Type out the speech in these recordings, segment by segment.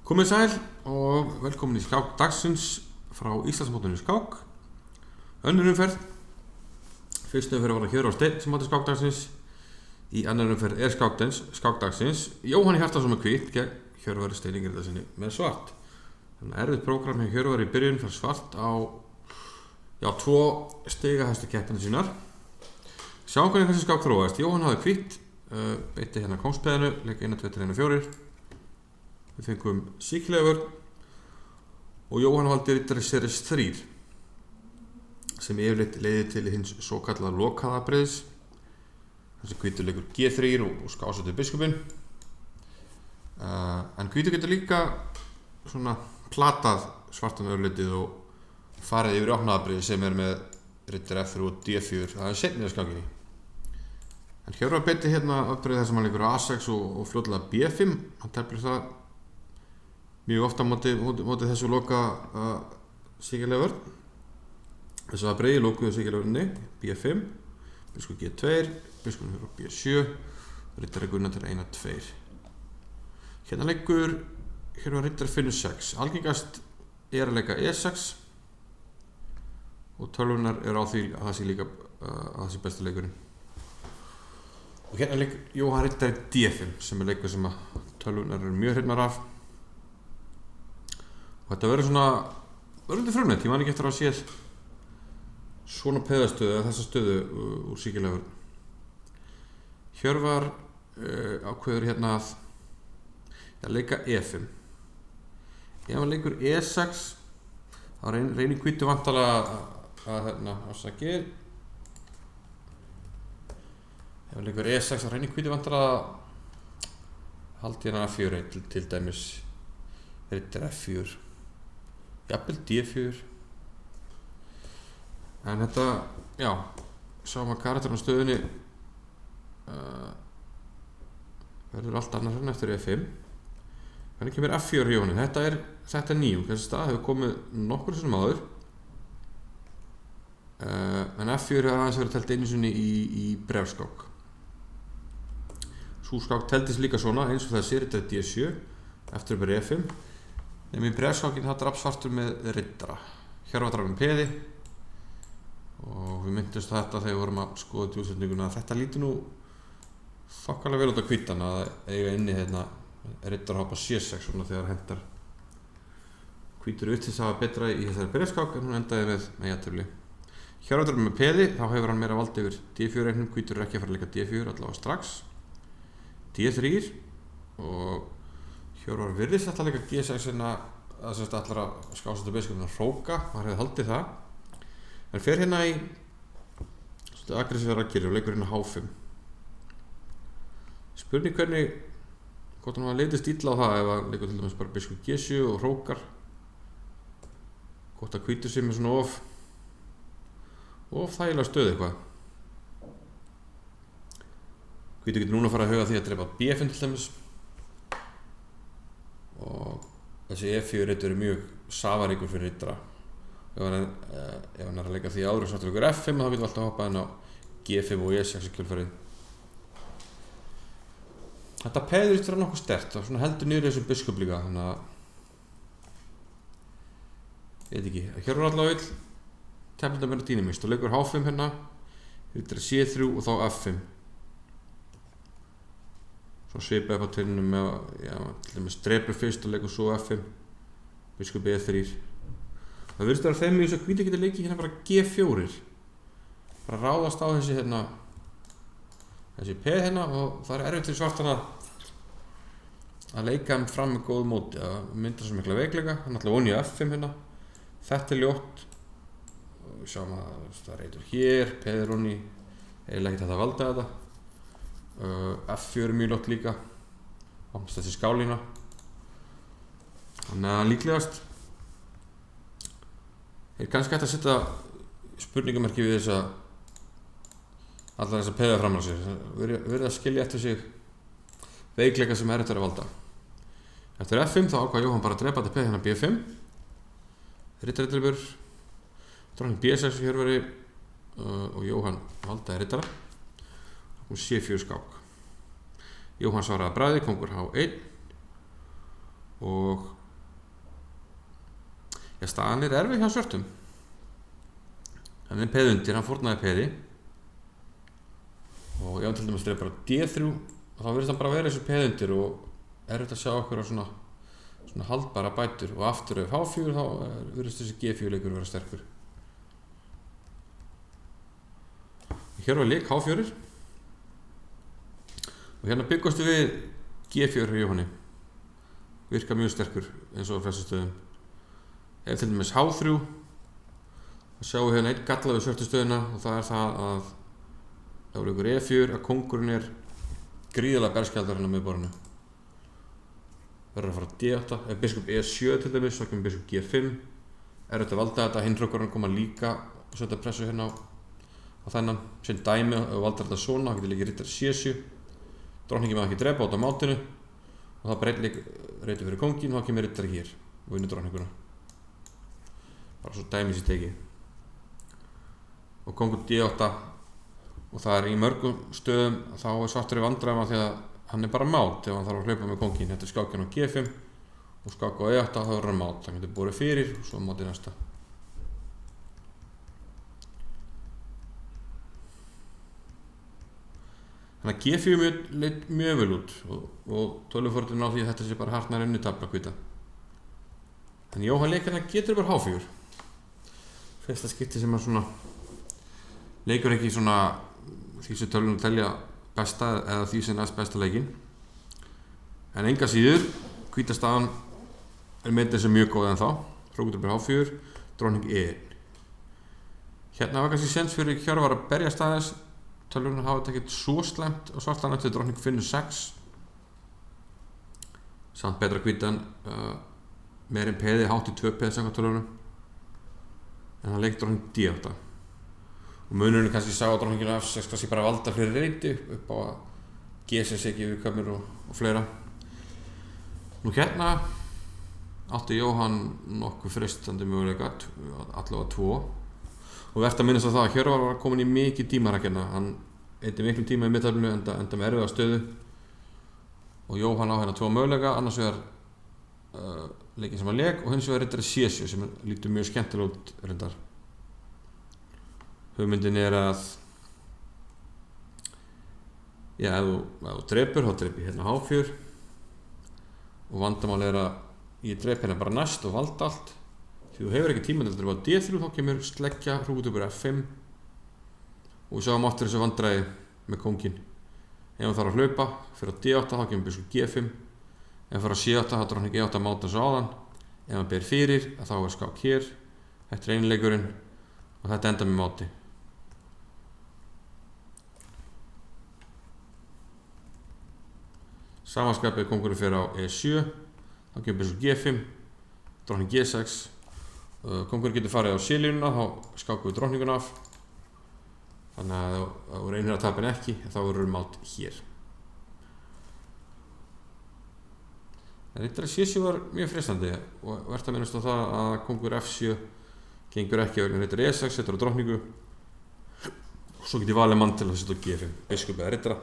Komið sæl og velkomin í skák dagsins frá Íslandsmótinu í skák. Önnur umferð. Fyrstu umferð var það Hjörvar Steinn sem átti skák dagsins. Í annar umferð er skák dagsins Jóhann Hjartarson með hvítt gegn Hjörvari Steini Grétarsyni með svart. Þannig að erfitt prógram hjá Hjörvar í byrjun fyrir svart á 2 stigahæstu keppnir sínar. Sjáum hvernig þessi skák þróaðist. Jóhann hafði hvítt, beitti hérna kóngspeðinu, leik 1, 2, 3, 4. Við fengum síklega vörn og Jóhann valdi riddari series 3 sem yfirleitt leiði til hins svo kallað lokaða breiðs. Þessi hvítur leikur G3 og skásættu biskupinn. En hvítur getur líka svona platað svartan örlitið og farið yfir opnaða breiði sem er með riddari F3 og D4. Það er seinni í skákinni. En Hjörvar beitti hérna afbrigði þar sem hann leikur A6 og fljótlega B5. Hann teflir það mjög ofta móti þessu loka síkjarlega vörn. Þessu að breiði lokuðu síkjarlega vörninni B5, biskup G2, biskup fyrir B7, riddari Gunnar til 1, 2. Hérna leikur Hjörvar riddari finnur 6. Algengast er að leika E6 og tölvunar er á því að það sé líka að það sé besti leikurinn. Og hérna leikur Jóhann riddari D5 sem er leikur sem að tölvunar eru mjög hrifnar af. Og þetta verður svona frumlegt, ég man ekki eftir að séð svona peðastöðu eða þessa stöðu úr síkjarlega vörn. Hjörvar ákveður hérna að leika E5. Ef hann leikur E6 þá reynir hvítu vantarlega að afsakið. Ef hann leikur E6 þá reynir hvítu vantarlega að haldi hérna A4 til dæmis riddari F4. Jafnvel D4. En þetta, sáum að karakterinn á stöðunni verður allt annars enn eftir E5. Hvernig kemur F4 hjá honum? Þetta er nýjung. Þessi stað hefur komið nokkur sinnum áður. En F4 hefur aðeins verið telt einu sinni í brefskák. Sú skák teltist líka svona eins og þessi riddari D7 eftir yfir E5. Nefnum í brefskákinn það drap svartur með riddara. Hjörvar draf með peði og við myndumst þetta þegar við vorum að skoða til útsetninguna að þetta lítur nú þokkalega vel út á hvítan að eiga inni hérna riddara hoppa C6 svona þegar hendar hvítur upp til þess að hafa betra í þessari brefskák en hún endaði með jafntefli. Hjörvar draf með peði, þá hefur hann meira vald yfir D4 einum, hvítur er ekki að fara að leika D4 allavega strax. D3 og Hjörvar virðist alltaf leika G6 að allar að skásættu biskupinn að hróka, maður hefði haldið það. En fer hérna í svolítið aggressífar aðgerðir og leikur hérna H5. Spurning hvernig, hvort hann var leitist illa á það ef hann leikur til dæmis bara biskup G7 og hrókar. Hvort að hvítur sig með svona of þægilega stöðu eitthvað. Hvítur getur núna að fara að huga því að drepa B5 til dæmis. Og þessi E4 riddur er mjög safaríkur fyrir riddara. Ef hann er að leika því áður og svartur leikur F5 þá getur við alltaf hoppað inn á G5 og E6 í kjölfarið. Þetta peður eftir að nokkuð sterkt og svona heldur niður þessum biskup líka þannig að ég veit ekki, Hjörvar allavega vill tefla meira dýnamískt og leikur H5 hérna, riddari C3 og þá F5. Svo svipaði upp á tenninu með til dæmis drepur fyrst og leikur svo F5 biskup E3. Það virðist að vera þeim í þess að hvíti getur leikið hérna bara G4 bara ráðast á þessi peð hérna og það er erfitt fyrir svartana að leika hann fram með góðu móti að mynda svo mikla veikleika. Hann ætla voni í F5 hérna, þetta er ljótt og við sjáum að það reytur hér, peð er voni eiginlega ekki þetta að valda þetta. F4 er mjög ljótt líka ámst þessi skálína þannig að líklegast er kannski hægt að setja spurningamerki við allar þess að peða fram á sig verið að skilja eftir sig veikleika sem er eftir að valda. Eftir F5 þá ákvað Jóhann bara að drepa þetta peð hérna B5 riddari dróning B6 Hjörvari og Jóhann valdaði riddara og C4 skák. Jóhann svaraði að bragði, kongur H1 og staðan erfið hjá svörtum. Hann peð undir, hann fórnaði peði og ef hann til dæmis dreif bara D3 þá virðist hann bara vera þessu peð undir og erfitt að sjá okkur á svona haldbara bætur og aftur ef H4 þá virðist þessi G4 leikur vera sterkur. Hér var leik H4 og hérna byggastu við G4 hjá Jóhanni, virka mjög sterkur eins og á flestum stöðum. Ef til dæmis H3 þá sjáum við hérna einn galla við svörtu stöðuna og það það að ef leikur E4 að kóngurinn gríðarlega berskjaldar hérna með borðinu. Verður að fara D8, ef biskup E7 til dæmis, þá kemur biskup G5, erfitt að valda þetta, hinn hrökkurinn koma líka og setja pressu hérna á þennan, sem dæmi ef valdar þetta svona, þá getur líka riddari C7, drottningin má ekki drepa út á mátinu og það reytir fyrir kóngin og þá kemur riddari hér og vinnur drottninguna. Bara svo dæmi sér tekið. Og kóngur D8 og það í mörgum stöðum þá svartur í vandræðum af því að hann bara mát ef hann þarf að hlaupa með kóngin. Þetta skákinn á G5 og skák á E8 þá hann mát. Það getur borið fyrir og svo mátið næsta. Þannig að G4 leit mjög vel út og tölvuförðurinn á því að þetta sé bara hartnær unni tafla hvita. En Jóhann leikarna getur bara H4. Fyrsta skipti sem hann leikur ekki því sem tölvunum telja besta eða því sem næst besta leikinn. En enga síður, hvíta staðan metin sem mjög góð ennþá. Hrókutur bara H4, drottning E1. Hérna var kannski séns fyrir Hjörvar að berjast aðeins. Tölvunum hafa þetta ekkert svo slæmt og svartan eftir drottning finnur 6. Samt betra hvítan meirinn peði, hátt í 2 peði samkvæmt tölvunum. En hann leik drottning D8. Og munurinn kannski sá að drottningin F6 kannski bara valda fyrir reyti upp á að G6 ekki við kömur og fleira. Nú hérna átti Jóhann nokkuð freistandi möguleika, allavega 2. Og vert að minnast á það að Hjörvar var komin í mikið tímarækjana. Hann eyddi miklum tíma í miðtaflinu enda með erfiða stöðu. Og Jóhann á hérna 2 möguleika, annars vegar leikinn sem hann leik og hins vegar riddari C7 sem lítur mjög skemmtilega út reyndar. Hugmyndin að ef þú drepur, þá drepi hérna H4 og vandamál að ég drepi hérna bara næst og valda allt. Því þú hefur ekki tíma til að drepa á D3 þá kemur sleggja hrúkutur bara F5 og við sjáum aftur þessu vandræði með kóngin. Ef hann þarf að hlaupa fyrir á D8 þá kemur biskup G5. Ef hann fyrir á C8 þá drottning E8 máta svo áðan. Ef hann ber fyrir þá skák hér. Þetta einleikurinn og þetta enda með máti. Samanskapið kóngurinn fyrir á E7 þá kemur biskup G5, drottning G6. Kóngurinn getur farið á C-línuna, þá skákum við drottninguna af. Þannig að ef þú reynir að tapa henni ekki, þá verður mát hér. En riddari C7 var mjög freistandi og vert að minnast á það að kóngur F7 gengur ekki vegna riddari E6, setur á drottningu. Svo get ég valið mann til að setja á G5, biskup eða riddara.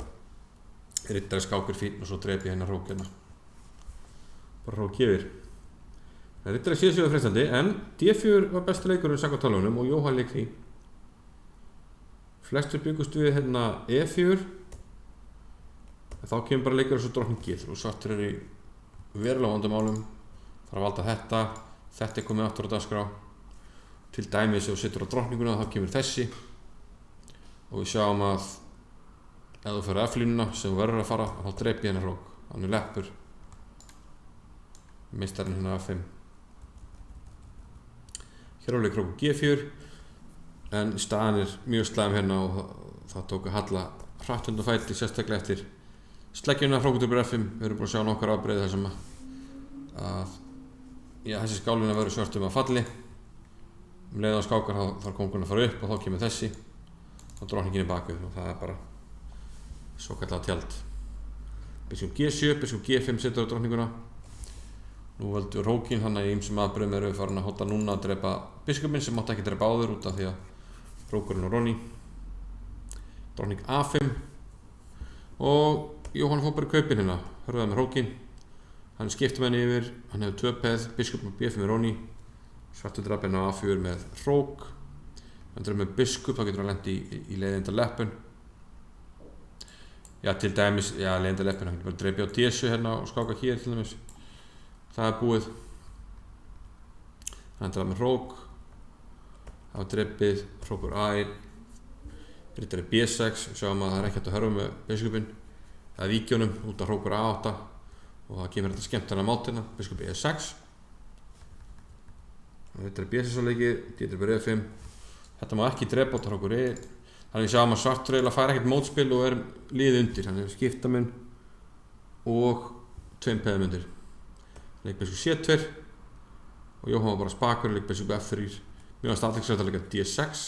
Riddari skákur fín og svo drepi hennar hrók hérna. Bara hrók yfir. Riddari C7 var freistandi en D4 var besti leikurinn samkvæmt tölvunum og Jóhann leik því. Flestir byggust við hérna E4 en þá kemur bara leikurinn svo drottning G3 og svartur í verulega vandamálum. Þarf að valda þetta komið aftur á dagskrá. Til dæmis ef þú setur á drottninguna þá kemur þessi og við sjáum að ef þú fyrir F-línuna sem þú verður að fara þá drepi hennar hrók. Hann leppur meistarinn hérna F5. Hér á leik hrókur G4 en staðan mjög slæm hérna og það tók að halla hratt undan fæti sérstaklega eftir sleggjuna hrókutur bara F5. Við erum búin að sjá nokkar afbrigði þar sem að þessi skálina verður svörtum að falli. Leið á skákar þá kóngurinn að fara upp og þá kemur þessi og drottningin bakvið og það bara svokallað tjald. Biskup G7, biskup G5 setur á drottninguna. Nú völdu hrókin hann í ýmsum aðbröðum eru farin að hóta núna að drepa biskupinn sem mátti ekki drepa áður út af því að hrókurinn og Ronny. Drottning A5 og Jóhann fór bara í kaupin hérna, hörðaði með hrókin. Hann skipti með henni yfir, hann hefur 2 peð, biskupinn B5 með Ronny. Svartur drapinn á A4 með hrók. Hann er með biskup, þá getur hann lent í leiðinda leppun. Já, til dæmis, leiðinda leppun, hann getur bara dreipið á D7 hérna og skáka hér til dæmis. Það er búið. Hann draf með hrók. Það var dreipið, hrókur A1. Riddari B6, sjáum að það er ekki hægt að hörfa með biskupinn. Það er víkjónum út af hrókur A8 og það kemur þetta skemmtilega mátina, biskup E6. Riddari B6 á leiki, D-drep E5. Þetta má ekki drepa út af hrókur E. Þannig við sjáum að svartur eiginlega fær ekkert mótspil og er liðið undir. Þannig við skiptamun og tveim peðum undir. Leik biskup C2 og Jóhann var bara spakur, leik biskup F3. Mér var athyglisvert að leika D6.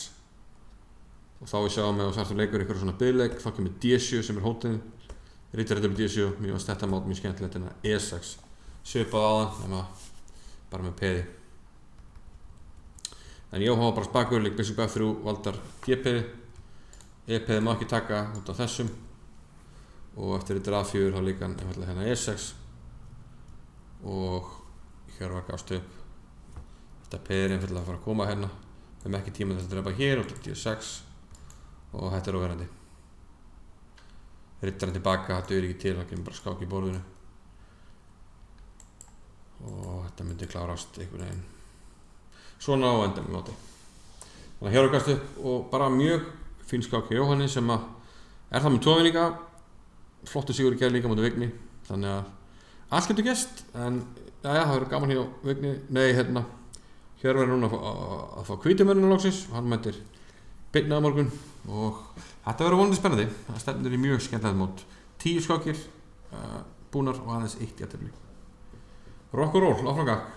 Og þá við sjáum að svartur leikur eitthvað svona biðleik, þá kemur D7 sem er hótinn. Riddari D7, mér fannst þetta mát mjög skemmtilegt en E6. Svipað áðan, nema bara með peði. En Jóhann var bara spakur, leik biskup F3, valdar D-peði. E-peði má ekki taka út af þessum. Og eftir Riddari A4 þá líka hann einfallega hérna E6. Og hér var gást upp. Þetta peði er einfallega að fara að koma hérna. Við hefum ekki tíma þess að drepa hér út af D6. Og þetta er óverandi. Riddarinn tilbaka, það dugir ekki til, það kemur bara skák í borðinu. Og þetta myndi klárast einhvern veginn. Svona á endanum móti. Þannig að hér ákast upp og bara mjög fín skák hjá Jóhanni sem að er það með tófinninga. Flottu sigur í gær líka mútið Vigni. Þannig að allt getur gerst, en það verður gaman hjá Vigni. Nei, hérna. Hér verður núna að fá hvítumörnuna loksins. Hann mætir Birna á morgun og þetta verður vonandi spennandi. Það stefnir í mjög skemmtilegt mót. 10 skákir búnar og aðeins 1 jafntefli. Rock og roll, áfram gakk.